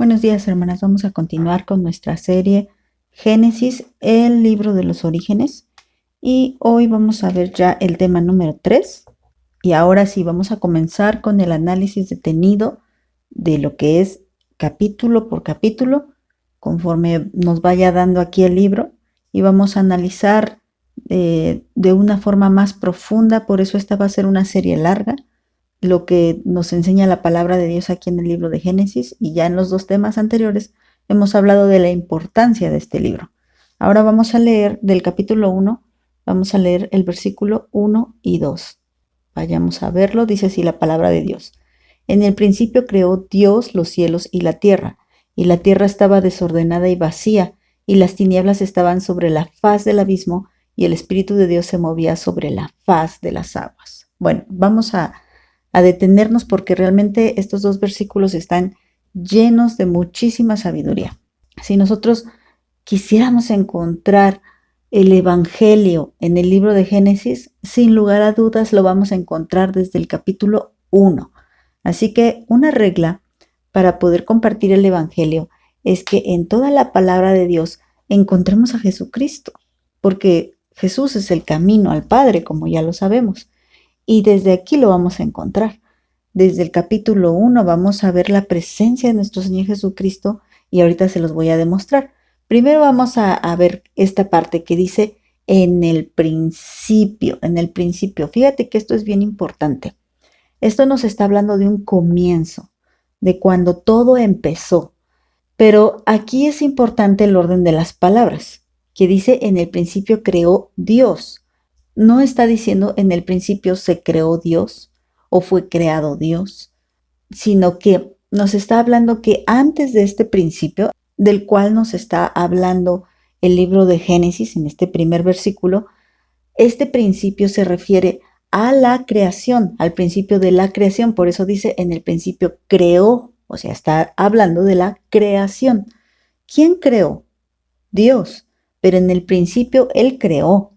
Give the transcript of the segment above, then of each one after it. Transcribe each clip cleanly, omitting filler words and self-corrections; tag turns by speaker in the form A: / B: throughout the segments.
A: Buenos días, hermanas. Vamos a continuar con nuestra serie Génesis, el libro de los orígenes. Y hoy vamos a ver ya el tema número 3. Y ahora sí, vamos a comenzar con el análisis detenido de lo que es capítulo por capítulo, conforme nos vaya dando aquí el libro. Y vamos a analizar de una forma más profunda. Por eso esta va a ser una serie larga, lo que nos enseña la palabra de Dios aquí en el libro de Génesis, y ya en los dos temas anteriores hemos hablado de la importancia de este libro. Ahora vamos a leer del capítulo 1, vamos a leer el versículo 1 y 2. Vayamos a verlo, dice así la palabra de Dios. En el principio creó Dios los cielos y la tierra estaba desordenada y vacía, y las tinieblas estaban sobre la faz del abismo, y el Espíritu de Dios se movía sobre la faz de las aguas. Bueno, vamos a detenernos porque realmente estos dos versículos están llenos de muchísima sabiduría. Si nosotros quisiéramos encontrar el Evangelio en el libro de Génesis, sin lugar a dudas lo vamos a encontrar desde el capítulo 1. Así que una regla para poder compartir el Evangelio es que en toda la palabra de Dios encontremos a Jesucristo, porque Jesús es el camino al Padre, como ya lo sabemos. Y desde aquí lo vamos a encontrar. Desde el capítulo 1 vamos a ver la presencia de nuestro Señor Jesucristo y ahorita se los voy a demostrar. Primero vamos a ver esta parte que dice en el principio, en el principio. Fíjate que esto es bien importante. Esto nos está hablando de un comienzo, de cuando todo empezó. Pero aquí es importante el orden de las palabras, que dice en el principio creó Dios. No está diciendo en el principio se creó Dios o fue creado Dios, sino que nos está hablando que antes de este principio, del cual nos está hablando el libro de Génesis en este primer versículo, este principio se refiere a la creación, al principio de la creación. Por eso dice en el principio creó, o sea, está hablando de la creación. ¿Quién creó? Dios. Pero en el principio Él creó.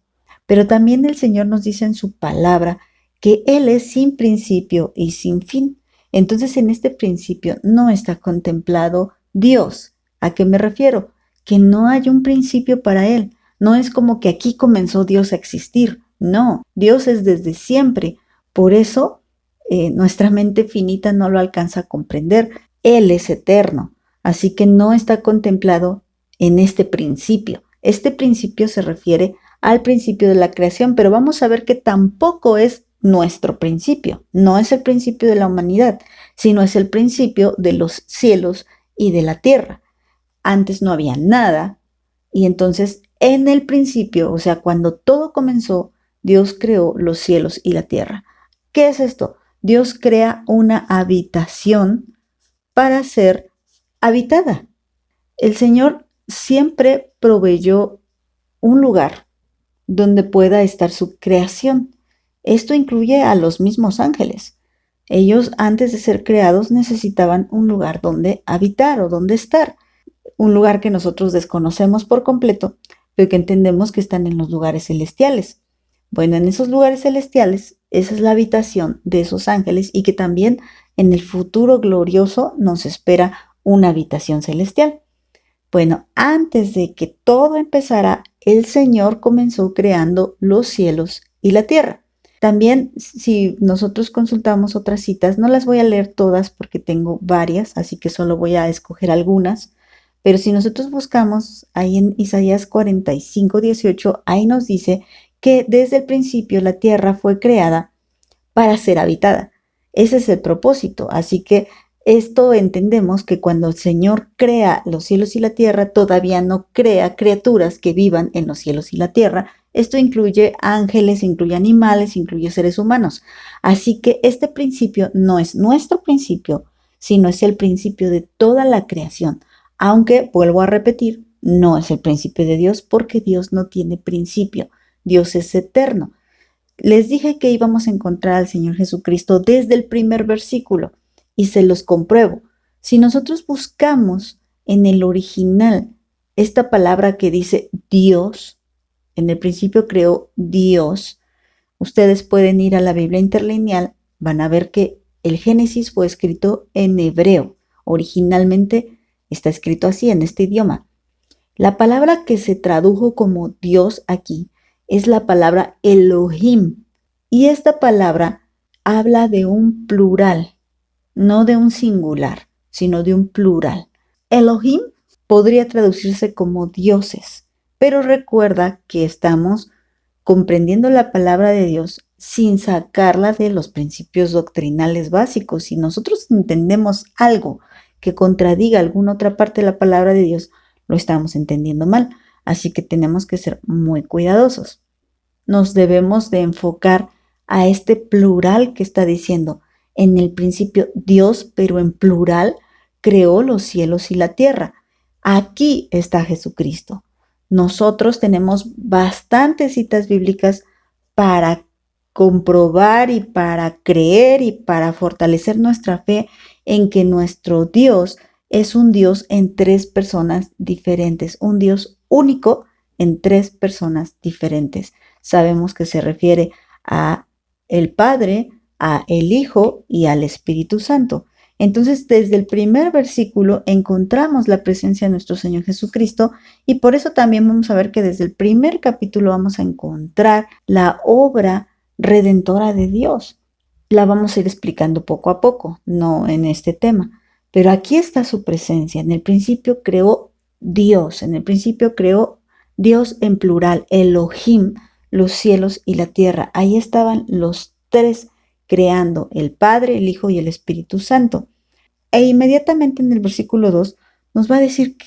A: Pero también el Señor nos dice en su palabra que Él es sin principio y sin fin. Entonces en este principio no está contemplado Dios. ¿A qué me refiero? Que no hay un principio para Él. No es como que aquí comenzó Dios a existir. No, Dios es desde siempre. Por eso nuestra mente finita no lo alcanza a comprender. Él es eterno. Así que no está contemplado en este principio. Este principio se refiere al principio de la creación, pero vamos a ver que tampoco es nuestro principio, no es el principio de la humanidad, sino es el principio de los cielos y de la tierra. Antes no había nada y entonces en el principio, o sea, cuando todo comenzó, Dios creó los cielos y la tierra. ¿Qué es esto? Dios crea una habitación para ser habitada. El Señor siempre proveyó un lugar donde pueda estar su creación. Esto incluye a los mismos ángeles. Ellos, antes de ser creados, necesitaban un lugar donde habitar o donde estar. Un lugar que nosotros desconocemos por completo, pero que entendemos que están en los lugares celestiales. Bueno, en esos lugares celestiales, esa es la habitación de esos ángeles y que también en el futuro glorioso nos espera una habitación celestial. Bueno, antes de que todo empezara, el Señor comenzó creando los cielos y la tierra. También, si nosotros consultamos otras citas, no las voy a leer todas porque tengo varias, así que solo voy a escoger algunas. Pero si nosotros buscamos ahí en Isaías 45:18, ahí nos dice que desde el principio la tierra fue creada para ser habitada. Ese es el propósito. Así que esto entendemos que cuando el Señor crea los cielos y la tierra, todavía no crea criaturas que vivan en los cielos y la tierra. Esto incluye ángeles, incluye animales, incluye seres humanos. Así que este principio no es nuestro principio, sino es el principio de toda la creación. Aunque, vuelvo a repetir, no es el principio de Dios porque Dios no tiene principio. Dios es eterno. Les dije que íbamos a encontrar al Señor Jesucristo desde el primer versículo y se los compruebo. Si nosotros buscamos en el original esta palabra que dice Dios, en el principio creó Dios, ustedes pueden ir a la Biblia interlineal, van a ver que el Génesis fue escrito en hebreo. Originalmente está escrito así en este idioma. La palabra que se tradujo como Dios aquí es la palabra Elohim. Y esta palabra habla de un plural, no de un singular, sino de un plural. Elohim podría traducirse como dioses, pero recuerda que estamos comprendiendo la palabra de Dios sin sacarla de los principios doctrinales básicos. Si nosotros entendemos algo que contradiga alguna otra parte de la palabra de Dios, lo estamos entendiendo mal. Así que tenemos que ser muy cuidadosos. Nos debemos de enfocar a este plural que está diciendo. En el principio Dios, pero en plural, creó los cielos y la tierra. Aquí está Jesucristo. Nosotros tenemos bastantes citas bíblicas para comprobar y para creer y para fortalecer nuestra fe en que nuestro Dios es un Dios en tres personas diferentes, un Dios único en tres personas diferentes. Sabemos que se refiere a el Padre, a el Hijo y al Espíritu Santo. Entonces, desde el primer versículo encontramos la presencia de nuestro Señor Jesucristo y por eso también vamos a ver que desde el primer capítulo vamos a encontrar la obra redentora de Dios. La vamos a ir explicando poco a poco, no en este tema, pero aquí está su presencia. En el principio creó Dios, en el principio creó Dios en plural, Elohim, los cielos y la tierra. Ahí estaban los tres creando, el Padre, el Hijo y el Espíritu Santo. E inmediatamente en el versículo 2 nos va a decir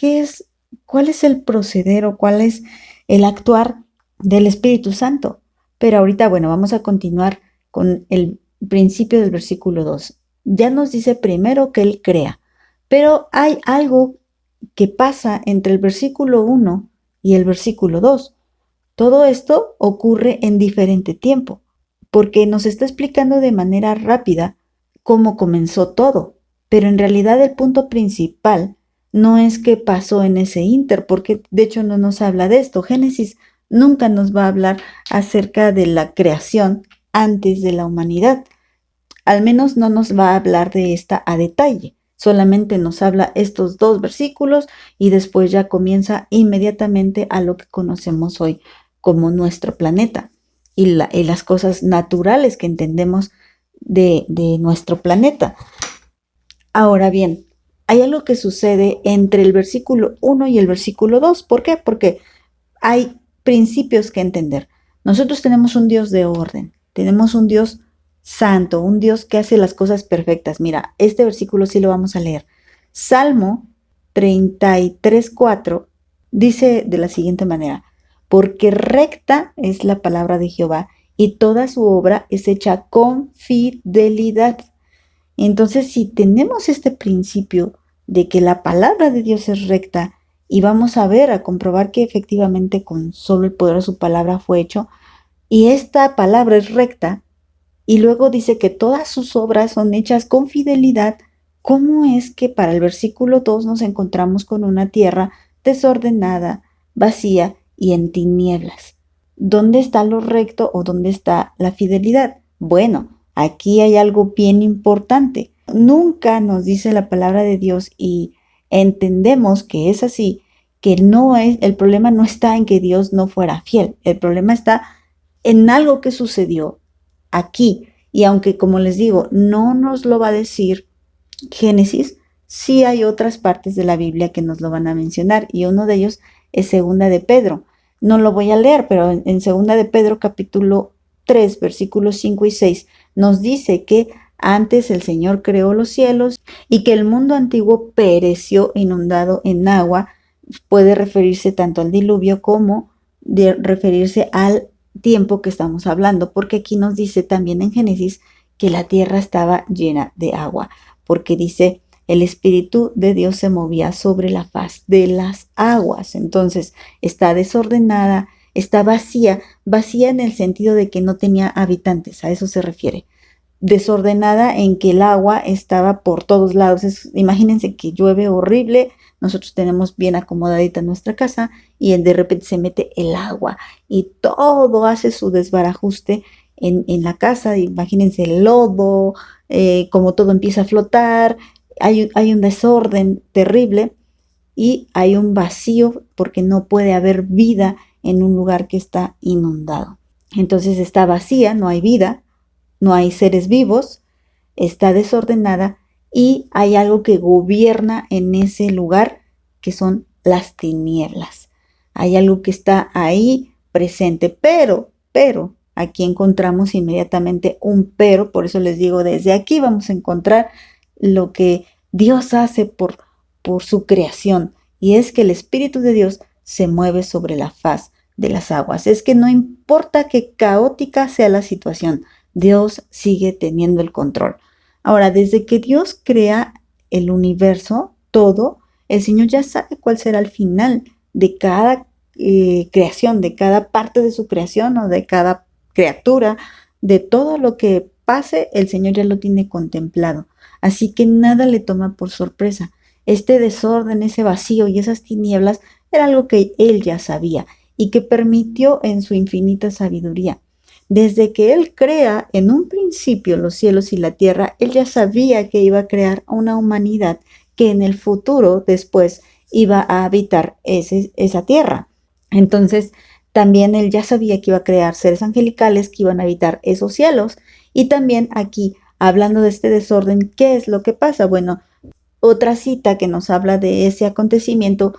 A: cuál es el proceder o cuál es el actuar del Espíritu Santo. Pero ahorita, bueno, vamos a continuar con el principio del versículo 2. Ya nos dice primero que Él crea, pero hay algo que pasa entre el versículo 1 y el versículo 2. Todo esto ocurre en diferente tiempo, porque nos está explicando de manera rápida cómo comenzó todo, pero en realidad el punto principal no es qué pasó en ese ínter, porque de hecho no nos habla de esto. Génesis nunca nos va a hablar acerca de la creación antes de la humanidad. Al menos no nos va a hablar de esta a detalle. Solamente nos habla estos dos versículos y después ya comienza inmediatamente a lo que conocemos hoy como nuestro planeta y las cosas naturales que entendemos de nuestro planeta. Ahora bien, hay algo que sucede entre el versículo 1 y el versículo 2. ¿Por qué? Porque hay principios que entender. Nosotros tenemos un Dios de orden, tenemos un Dios santo, un Dios que hace las cosas perfectas. Mira, este versículo sí lo vamos a leer. Salmo 33:4 dice de la siguiente manera: porque recta es la palabra de Jehová y toda su obra es hecha con fidelidad. Entonces, si tenemos este principio de que la palabra de Dios es recta y vamos a ver, a comprobar que efectivamente con solo el poder de su palabra fue hecho, y esta palabra es recta, y luego dice que todas sus obras son hechas con fidelidad, ¿cómo es que para el versículo 2 nos encontramos con una tierra desordenada, vacía y en tinieblas? ¿Dónde está lo recto o dónde está la fidelidad? Bueno, aquí hay algo bien importante. Nunca nos dice la palabra de Dios y entendemos que es así, que no es, el problema no está en que Dios no fuera fiel, el problema está en algo que sucedió aquí. Y aunque, como les digo, no nos lo va a decir Génesis, sí hay otras partes de la Biblia que nos lo van a mencionar y uno de ellos es Segunda de Pedro. No lo voy a leer, pero en Segunda de Pedro capítulo 3, versículos 5 y 6 nos dice que antes el Señor creó los cielos y que el mundo antiguo pereció inundado en agua. Puede referirse tanto al diluvio como de referirse al tiempo que estamos hablando, porque aquí nos dice también en Génesis que la tierra estaba llena de agua, porque dice el Espíritu de Dios se movía sobre la faz de las aguas. Entonces está desordenada, está vacía, vacía en el sentido de que no tenía habitantes, a eso se refiere. Desordenada en que el agua estaba por todos lados. Imagínense que llueve horrible, nosotros tenemos bien acomodadita nuestra casa y de repente se mete el agua y todo hace su desbarajuste en la casa. Imagínense el lodo, como todo empieza a flotar, hay un desorden terrible. y hay un vacío porque no puede haber vida en un lugar que está inundado. Entonces está vacía, no hay vida, no hay seres vivos, está desordenada y hay algo que gobierna en ese lugar que son las tinieblas. Hay algo que está ahí presente, pero, aquí encontramos inmediatamente un pero, por eso les digo, desde aquí vamos a encontrar lo que Dios hace por su creación, y es que el Espíritu de Dios se mueve sobre la faz de las aguas. Es que no importa que caótica sea la situación, Dios sigue teniendo el control. Ahora, desde que Dios crea el universo, todo, el Señor ya sabe cuál será el final de cada creación, de cada parte de su creación o de cada criatura, de todo lo que pase, el Señor ya lo tiene contemplado. Así que nada le toma por sorpresa. Este desorden, ese vacío y esas tinieblas era algo que Él ya sabía y que permitió en su infinita sabiduría. Desde que Él crea en un principio los cielos y la tierra, Él ya sabía que iba a crear una humanidad que en el futuro, después, iba a habitar esa tierra. Entonces, también Él ya sabía que iba a crear seres angelicales que iban a habitar esos cielos. Y también aquí, hablando de este desorden, ¿qué es lo que pasa? Bueno, otra cita que nos habla de ese acontecimiento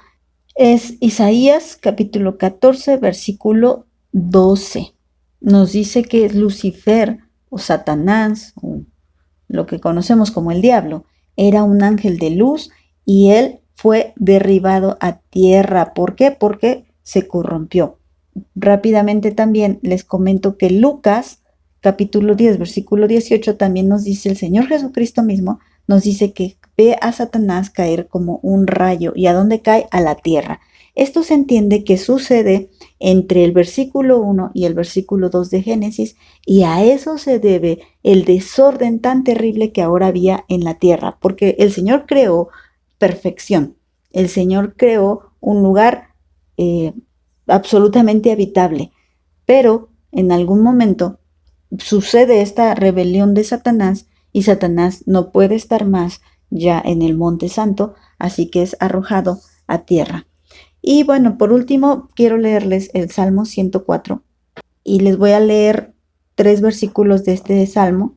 A: es Isaías capítulo 14, versículo 12. Nos dice que Lucifer o Satanás, o lo que conocemos como el diablo, era un ángel de luz y él fue derribado a tierra. ¿Por qué? Porque se corrompió. Rápidamente también les comento que Lucas capítulo 10, versículo 18 también nos dice, el Señor Jesucristo mismo nos dice que ve a Satanás caer como un rayo. ¿Y a dónde cae? A la tierra. Esto se entiende que sucede entre el versículo 1 y el versículo 2 de Génesis, y a eso se debe el desorden tan terrible que ahora había en la tierra, porque el Señor creó perfección. El Señor creó un lugar absolutamente habitable, pero en algún momento sucede esta rebelión de Satanás y Satanás no puede estar más ya en el Monte Santo, así que es arrojado a tierra. Y bueno, por último, quiero leerles el Salmo 104 y les voy a leer 3 versículos de este salmo.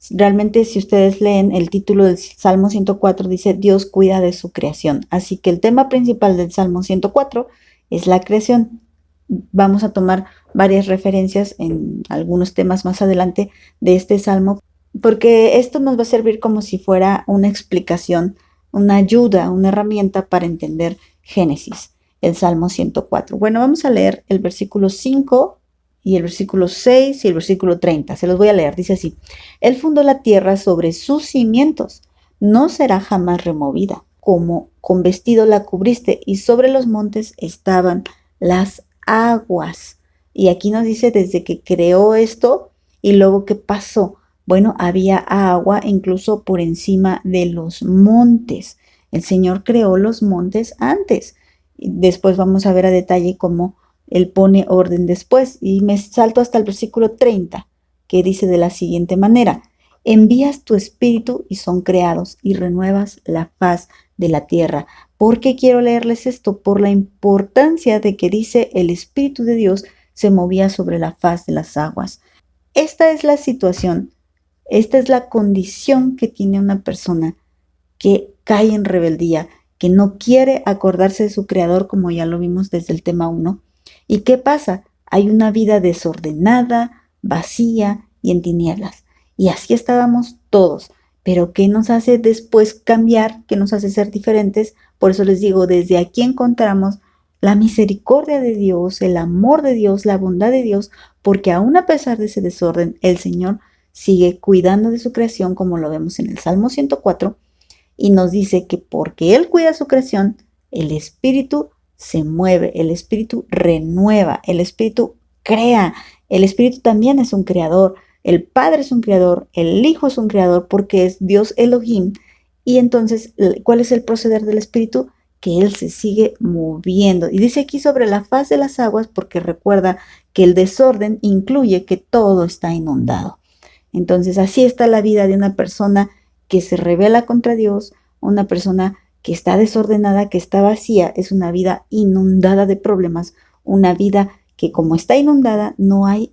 A: Realmente, si ustedes leen el título del Salmo 104, dice Dios cuida de su creación. Así que el tema principal del Salmo 104 es la creación. Vamos a tomar varias referencias en algunos temas más adelante de este salmo, porque esto nos va a servir como si fuera una explicación, una ayuda, una herramienta para entender Génesis, el Salmo 104. Bueno, vamos a leer el versículo 5 y el versículo 6 y el versículo 30. Se los voy a leer. Dice así: Él fundó la tierra sobre sus cimientos, no será jamás removida. Como con vestido la cubriste, y sobre los montes estaban las aguas. Y aquí nos dice desde que creó esto y luego qué pasó. Bueno, había agua incluso por encima de los montes. El Señor creó los montes antes. Después vamos a ver a detalle cómo Él pone orden después. Y me salto hasta el versículo 30, que dice de la siguiente manera: envías tu espíritu y son creados, y renuevas la faz de la tierra. ¿Por qué quiero leerles esto? Por la importancia de que dice el Espíritu de Dios se movía sobre la faz de las aguas. Esta es la situación, esta es la condición que tiene una persona que cae en rebeldía, que no quiere acordarse de su Creador, como ya lo vimos desde el tema 1. ¿Y qué pasa? Hay una vida desordenada, vacía y en tinieblas. Y así estábamos todos. Pero ¿qué nos hace después cambiar? ¿Qué nos hace ser diferentes? Por eso les digo, desde aquí encontramos la misericordia de Dios, el amor de Dios, la bondad de Dios, porque aún a pesar de ese desorden, el Señor sigue cuidando de su creación, como lo vemos en el Salmo 104, y nos dice que porque Él cuida su creación, el Espíritu se mueve, el Espíritu renueva, el Espíritu crea, el Espíritu también es un creador, el Padre es un creador, el Hijo es un creador porque es Dios Elohim. Y entonces, ¿cuál es el proceder del Espíritu? Que Él se sigue moviendo. Y dice aquí sobre la faz de las aguas porque recuerda que el desorden incluye que todo está inundado. Entonces, así está la vida de una persona que se rebela contra Dios, una persona que está desordenada, que está vacía, es una vida inundada de problemas, una vida que como está inundada, no hay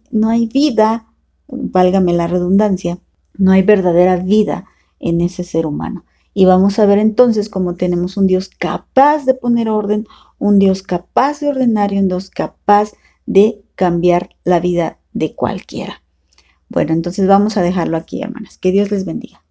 A: vida, válgame la redundancia, no hay verdadera vida en ese ser humano. Y vamos a ver entonces cómo tenemos un Dios capaz de poner orden, un Dios capaz de ordenar y un Dios capaz de cambiar la vida de cualquiera. Bueno, entonces vamos a dejarlo aquí, hermanas. Que Dios les bendiga.